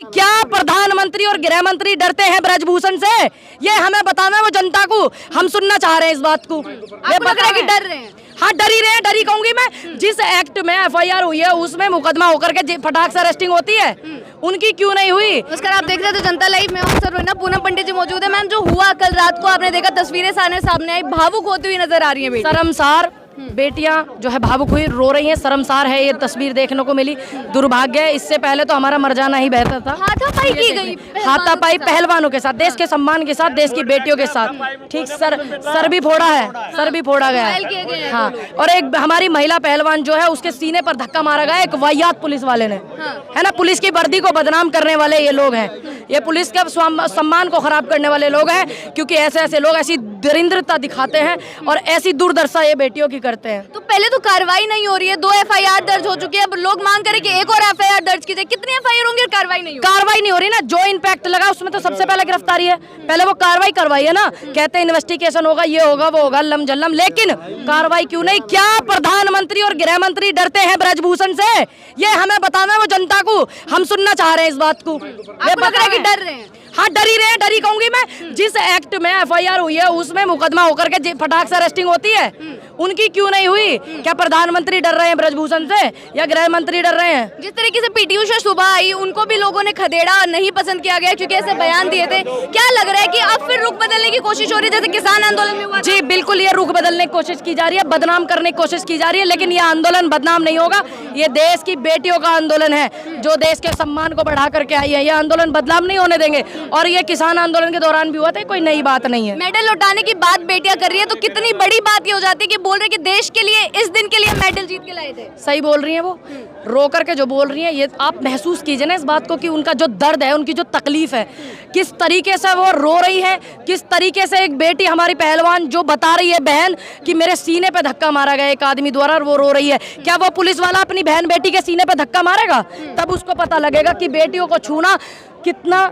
क्या प्रधानमंत्री और गृह मंत्री डरते हैं ब्रजभूषण से? ये हमें बताना है वो जनता को। हम सुनना चाह रहे हैं इस बात को। ये आपको लग रहा है कि डर रहे हैं? हाँ, डरी रहे हैं। डरी कहूंगी मैं, जिस एक्ट में एफआईआर हुई है उसमें मुकदमा होकर के फटाक से अरेस्टिंग होती है, उनकी क्यों नहीं हुई? नमस्कार, आप देख रहे हैं तो जनता लाइव में हूं। पूनम पंडित जी मौजूद है। मैम, जो हुआ कल रात को आपने देखा, तस्वीरें सामने आई, भावुक होती हुई नजर आ रही है बेटी। शर्मसार बेटियां जो है भावुक हुई, रो रही हैं। शर्मसार है ये तस्वीर देखने को मिली। दुर्भाग्य है, इससे पहले तो हमारा मर जाना ही बेहतर था। हाथापाई की गई, हाथापाई पहलवानों के साथ, देश के सम्मान के साथ, देश की बेटियों के साथ। ठीक, सर भी फोड़ा है, सर भी फोड़ा गया है। हाँ, और एक हमारी महिला पहलवान जो है उसके सीने पर धक्का मारा गया एक वाहियात पुलिस वाले ने, है ना। पुलिस की वर्दी को बदनाम करने वाले ये लोग हैं, ये पुलिस के सम्मान को खराब करने वाले लोग हैं, क्योंकि ऐसे ऐसे लोग ऐसी दरिंद्रता दिखाते हैं और ऐसी दुर्दशा ये बेटियों की करते हैं। तो पहले तो कार्रवाई नहीं हो रही है, 2 एफआईआर दर्ज हो चुकी है, अब लोग मांग करें कि एक और एफआईआर दर्ज की जाए। कितनी एफआईआर होंगी और कार्रवाई नहीं होगी? कार्रवाई नहीं हो रही ना। जो इम्पैक्ट लगा उसमें तो सबसे पहले गिरफ्तारी है, पहले वो कार्रवाई करवाई है ना। कहते हैं इन्वेस्टिगेशन होगा, ये होगा, वो होगा, लम जल्लम, लेकिन कार्रवाई क्यों नहीं? क्या प्रधानमंत्री और गृह मंत्री डरते हैं ब्रजभूषण से? ये हमें बताना है वो जनता को। हम सुनना चाह रहे हैं इस बात को। आपको लग रहा है कि डर रहे हैं? हाँ, डरी रहे हैं। डरी कहूंगी मैं, जिस एक्ट में एफआईआर हुई है उसमें मुकदमा होकर के फटाक से अरेस्टिंग होती है, उनकी क्यों नहीं हुई? क्या प्रधानमंत्री डर रहे हैं ब्रजभूषण से या गृह मंत्री डर रहे हैं? जिस तरीके से पीटी उषा सुबह आई, उनको भी लोगों ने खदेड़ा और नहीं पसंद किया गया क्योंकि ऐसे बयान दिए थे। क्या लग रहा है कि अब फिर रुख बदलने की कोशिश हो रही है, जैसे किसान आंदोलन में हुआ? जी बिल्कुल, ये रुख बदलने की कोशिश की जा रही है, बदनाम करने की कोशिश की जा रही है, लेकिन ये आंदोलन बदनाम नहीं होगा। ये देश की बेटियों का आंदोलन है जो देश के सम्मान को बढ़ा करके आई है। ये आंदोलन बदनाम नहीं होने देंगे, और ये किसान आंदोलन के दौरान भी हुआ था, कोई नई बात नहीं है। मेडल लौटाने की बात बेटियां कर रही है, तो कितनी बड़ी बात ये हो जाती है कि बोल रहे कि देश के लिए इस दिन के लिए मेडल जीत के लाए थे। सही बोल रही हैं वो, रो करके जो बोल रही हैं, ये आप महसूस कीजिए ना इस बात को कि उनका जो दर्द है, उनकी जो तकलीफ है, किस तरीके से वो रो रही है, किस तरीके से एक बेटी हमारी पहलवान जो बता रही है बहन कि मेरे सीने पे धक्का मारा गया एक आदमी द्वारा, और वो रो रही है। क्या वो पुलिस वाला अपनी बहन बेटी के सीने पे धक्का मारेगा? तब उसको पता लगेगा कि बेटियों को छूना कितना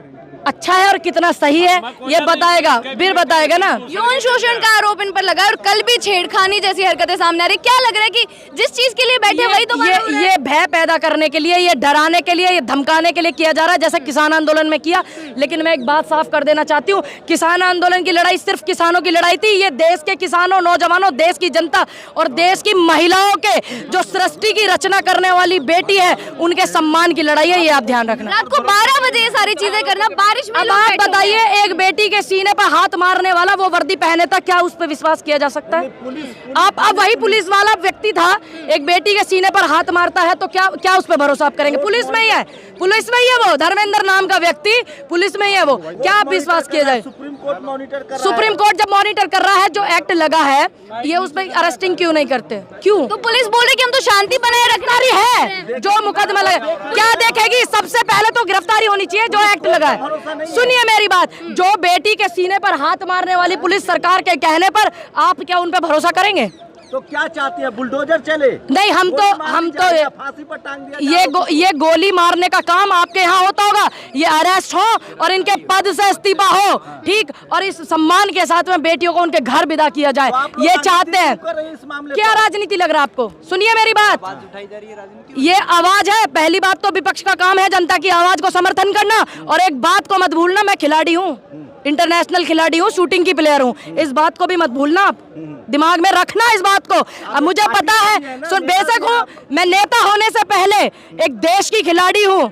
अच्छा है और कितना सही है, ये बताएगा, फिर बताएगा ना। यौन शोषण का आरोप इन पर लगा और कल भी छेड़खानी जैसी हरकतें सामने आ रही। क्या लग रहा है कि जिस चीज के लिए बैठे वही तो ये भय पैदा करने के लिए, ये डराने के लिए, ये धमकाने के लिए किया जा रहा है, जैसे किसान आंदोलन में किया। लेकिन मैं एक बात साफ कर देना चाहती हूँ, किसान आंदोलन की लड़ाई सिर्फ किसानों की लड़ाई थी। ये देश के किसानों, नौजवानों, देश की जनता और देश की महिलाओं के जो सृष्टि की रचना करने वाली बेटी है, उनके सम्मान की लड़ाई है। ये आप ध्यान रखना। रात को 12 बजे ये सारी चीजें करना, बारिश में अब आप बताइए, एक बेटी के सीने पर हाथ मारने वाला वो वर्दी पहने था, क्या उस पर विश्वास किया जा सकता है? आप अब वही पुलिस वाला व्यक्ति था, एक बेटी के सीने पर हाथ मारता है, तो क्या उस पर भरोसा आप करेंगे? पुलिस में ही है, पुलिस में ही है वो, धर्मेंद्र नाम का व्यक्ति पुलिस में ही है वो, क्या आप विश्वास किया जाए? सुप्रीम कोर्ट जब मॉनिटर कर रहा है, जो एक्ट लगा है, ये उस पर अरेस्टिंग क्यों नहीं करते? क्यों? तो पुलिस बोल रही कि हम तो शांति बनाए रखना रही है। जो मुकदमा लगा, क्या देखेगी? सबसे पहले तो गिरफ्तारी होनी चाहिए जो एक्ट लगा है। सुनिए मेरी बात, जो बेटी के सीने पर हाथ मारने वाली पुलिस सरकार के कहने पर आप क्या उन पर भरोसा करेंगे? तो क्या चाहती है, बुलडोजर चले? नहीं, हम तो फांसी पर टांग दिया ये गोली मारने का काम आपके यहाँ होता होगा, ये अरेस्ट हो और इनके पद से इस्तीफा हो, ठीक, और इस सम्मान के साथ में बेटियों को उनके घर विदा किया जाए, ये चाहते हैं। क्या राजनीति लग रहा है आपको? सुनिए मेरी बात, ये आवाज है। पहली बात तो विपक्ष का काम है जनता की आवाज को समर्थन करना, और एक बात को मत भूलना, मैं खिलाड़ी हूँ, इंटरनेशनल खिलाड़ी हूँ, शूटिंग की प्लेयर हूँ, इस बात को भी मत भूलना, आप दिमाग में रखना इस बात को। अब मुझे पता है, सुन, बेशक हूँ मैं, नेता होने से पहले एक देश की खिलाड़ी हूँ,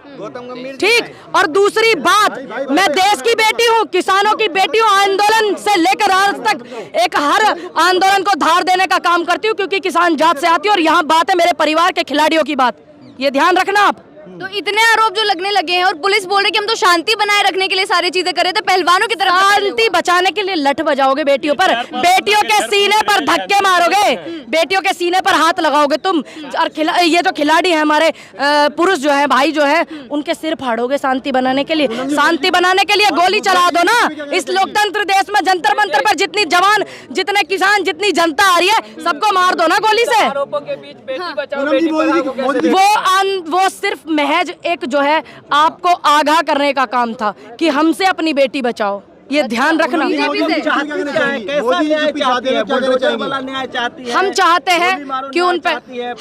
ठीक, और दूसरी बात, मैं देश की बेटी हूँ, किसानों की बेटी हूँ, आंदोलन से लेकर आज तक एक हर आंदोलन को धार देने का काम करती हूँ, क्योंकि किसान जात से आती हूँ, और यहाँ बात है मेरे परिवार के खिलाड़ियों की बात, ये ध्यान रखना आप। तो इतने आरोप जो लगने लगे हैं और पुलिस बोल रही कि हम तो शांति बनाए रखने के लिए सारी चीजें कर रहे थे, पहलवानों की तरफ शांति बचाने के लिए लठ बजाओगे बेटियों पर, बेटियों के सीने पर धक्के मारोगे, बेटियों के सीने पर हाथ लगाओगे तुम, और ये जो खिलाड़ी हैं हमारे पुरुष जो है, भाई जो है, उनके सिर फाड़ोगे शांति बनाने के लिए। शांति बनाने के लिए गोली चला दो ना। इस लोकतंत्र देश में जंतर मंतर पर जितनी जवान, जितने किसान, जितनी जनता आ रही है, सबको मार दो ना गोली से। वो सिर्फ महज एक जो है आपको आगाह करने का काम था कि हमसे अपनी बेटी बचाओ, ये ध्यान रखना। बीजेपी से कैसा न्याय चाहती है? बुलडोजर वाला न्याय चाहती है? हम चाहते हैं कि उन पे,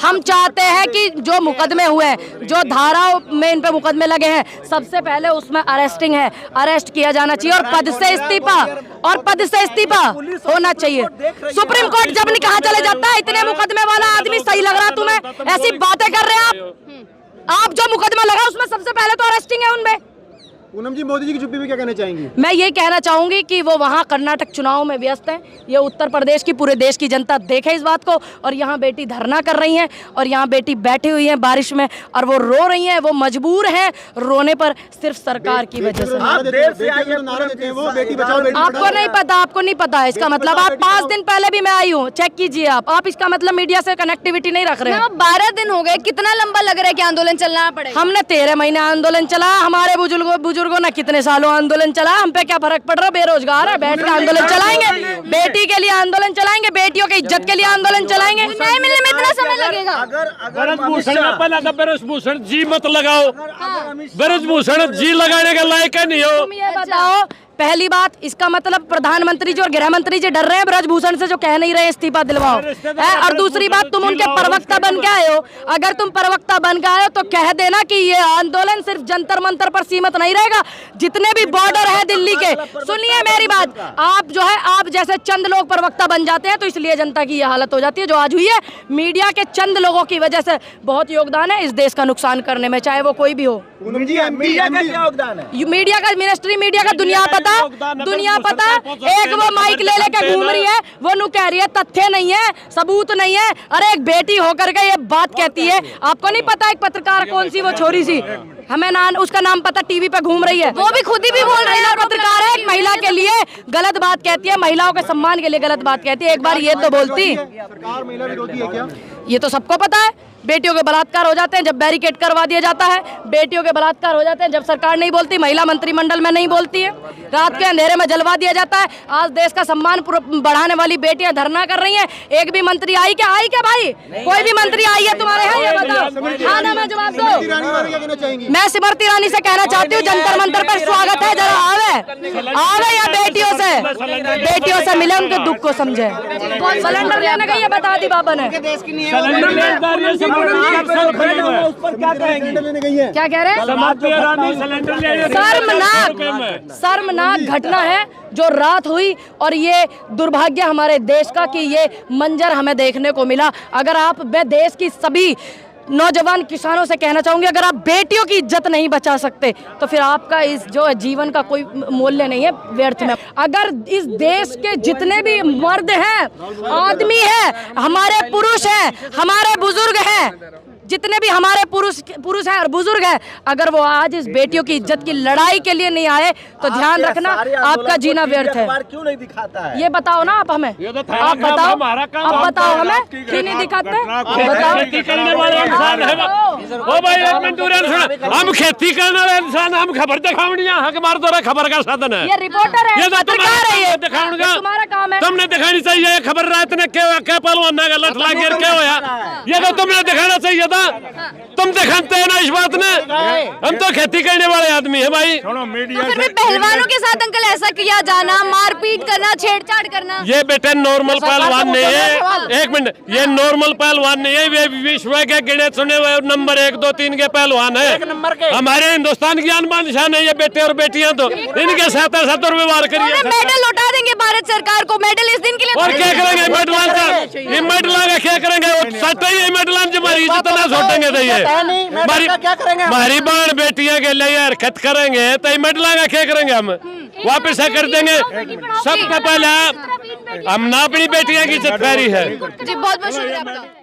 हम चाहते हैं कि जो मुकदमे हुए हैं, जो धाराओं में इन पे मुकदमे लगे हैं, सबसे पहले उसमें अरेस्टिंग है, अरेस्ट किया जाना चाहिए और पद से इस्तीफा, और पद से इस्तीफा होना चाहिए। सुप्रीम कोर्ट जब नहीं कहा चले जाता है, इतने मुकदमे वाला आदमी सही लग रहा तुम्हें? ऐसी बातें कर रहे हैं आप जो मुकदमा लगा उसमें सबसे पहले तो अरेस्टिंग है उनमें। पूनम जी, मोदी जी की चुप्पी में क्या कहना चाहेंगी? मैं ये कहना चाहूंगी कि वो वहाँ कर्नाटक चुनाव में व्यस्त हैं। ये उत्तर प्रदेश की, पूरे देश की जनता देखे इस बात को। और यहाँ बेटी धरना कर रही हैं और यहाँ बेटी बैठी हुई है बारिश में और वो रो रही हैं, वो मजबूर हैं रोने पर सिर्फ सरकार की वजह से। आप देर से आई हैं, वो बेटी बचाओ बेटी आपको नहीं पता, आपको नहीं पता है इसका मतलब। आप 5 दिन पहले भी मैं आई हूँ, चेक कीजिए आप इसका मतलब मीडिया से कनेक्टिविटी नहीं रख रहे हैं। 12 दिन हो गए, कितना लंबा लग रहा है कि आंदोलन चलना पड़ेगा? हमने 13 महीने आंदोलन चला, हमारे बुजुर्गों ने कितने सालों आंदोलन चला, हम पे क्या फर्क पड़ रहा है? बेरोजगार है, बैठ के आंदोलन चलाएंगे, बेटी के लिए आंदोलन चलाएंगे, बेटियों की इज्जत के लिए आंदोलन चलाएंगे। न्याय मिलने में इतना समय लगेगा? ब्रजभूषण जी मत लगाओ, ब्रजभूषण जी लगाने का लायक है नहीं हो। तुम ये बताओ, पहली बात, इसका मतलब प्रधानमंत्री जी और गृह मंत्री जी डर रहे हैं ब्रजभूषण से जो कह नहीं रहे इस्तीफा दिलवाओ है। और दूसरी बात, तुम उनके प्रवक्ता बन के आए हो। अगर तुम प्रवक्ता बन के आए हो तो कह देना कि ये आंदोलन सिर्फ जंतर मंतर पर सीमित नहीं रहेगा, जितने भी बॉर्डर है दिल्ली के। सुनिए मेरी बात, आप जो है, आप जैसे चंद लोग प्रवक्ता बन जाते हैं तो इसलिए जनता की ये हालत हो जाती है जो आज हुई है। मीडिया के चंद लोगों की वजह से बहुत योगदान है इस देश का नुकसान करने में, चाहे वो कोई भी हो। मीडिया का क्या योगदान है? मीडिया का, मिनिस्ट्री मीडिया का दुनिया पता, एक वो माइक ले लेके घूम रही है, वो नु कह रही है तथ्य नहीं है, सबूत नहीं है। अरे एक बेटी होकर के ये बात कहती है, आपको नहीं पता एक पत्रकार कौन सी वो छोरी सी, हमें उसका नाम पता, टीवी पे घूम रही है, वो भी खुद ही भी बोल रही है, पत्रकार है, एक महिला के लिए गलत बात कहती है, महिलाओं के सम्मान के लिए गलत बात कहती है। एक बार ये तो बोलती, सरकार महिला विरोधी है क्या? ये तो सबको पता है। बेटियों के बलात्कार हो जाते हैं जब बैरिकेड करवा दिया जाता है, बेटियों के बलात्कार हो जाते हैं जब सरकार नहीं बोलती, महिला मंत्रिमंडल में नहीं बोलती है, रात के अंधेरे में जलवा दिया जाता है। आज देश का सम्मान बढ़ाने वाली बेटियां धरना कर रही हैं। एक भी मंत्री आई क्या भाई? कोई भी मंत्री आई है तुम्हारे यहाँ? ये बताओ, हाँ ना, मैं जवाब दो। मैं स्मृति ईरानी से कहना चाहती हूँ, जंतर मंतर पर स्वागत है, जरा आवे या बेटियों से मिले, उनके दुख को समझे। सिलेंडर लेने गई है, बता दी बाबा ने। क्या कह रहे हैं? शर्मनाक घटना है जो रात हुई और ये दुर्भाग्य हमारे देश का कि ये मंजर हमें देखने को मिला। अगर आप, मैं देश की सभी नौजवान किसानों से कहना चाहूंगी, अगर आप बेटियों की इज्जत नहीं बचा सकते तो फिर आपका इस जो जीवन का कोई मूल्य नहीं है, व्यर्थ में। अगर इस देश के जितने भी मर्द हैं, आदमी हैं, हमारे पुरुष हैं, हमारे बुजुर्ग हैं, जितने भी हमारे पुरुष हैं और बुजुर्ग हैं, अगर वो आज इस बेटियों की इज्जत की लड़ाई के लिए नहीं आए तो ध्यान रखना आपका जीना व्यर्थ है। क्यों नहीं दिखाता है? ये बताओ ना आप हमें, आप बताओ हमें क्यों नहीं दिखाते? बताओ। खेती करने वाले इंसान है ओ भाई, एक मिनट हम खेती करने वाले इंसान, हम खबर दिखावनिया हक मार दो, खबर का साधन है। ये रिपोर्टर है, ये पत्रकार है, ये दिखाऊंगा, तुम्हारा काम है। तुमने दिखानी चाहिए खबर, रात ने क्या पहलवान का लठला गिर क्या होया, ये तो तुमने दिखाना चाहिए था। तुम दिखाते हैं ना इस बात ने, हम तो खेती करने वाले आदमी है भाई। तो फिर भी पहलवानों के साथ अंकल ऐसा किया जाना, मारपीट करना, छेड़छाड़ करना, ये बेटे नॉर्मल पहलवान नहीं है। एक मिनट, ये नॉर्मल पहलवान नहीं है, ये विश्व के गिने चुने हुए नंबर 1, 2, 3 के पहलवान है। हमारे हिंदुस्तान की आन बान शान है ये बेटे और बेटियां, तो इनके साथ व्यवहार करिए। मेडल लौटा देंगे भारत सरकार को, मेडल इस दिन के लिए। और क्या करेंगे मेडल का? ये मेडल का क्या करेंगे? मेडल हमारी इज्जत ना छोड़ेंगे तो ये हमारी बहन बेटियां के लिए हरकत करेंगे तो मेडल का क्या करेंगे? हम वापस कर देंगे। सबसे पहले हम ना अपनी बेटियां की इज्जत करी है। जी बहुत बहुत शुक्रिया आपका।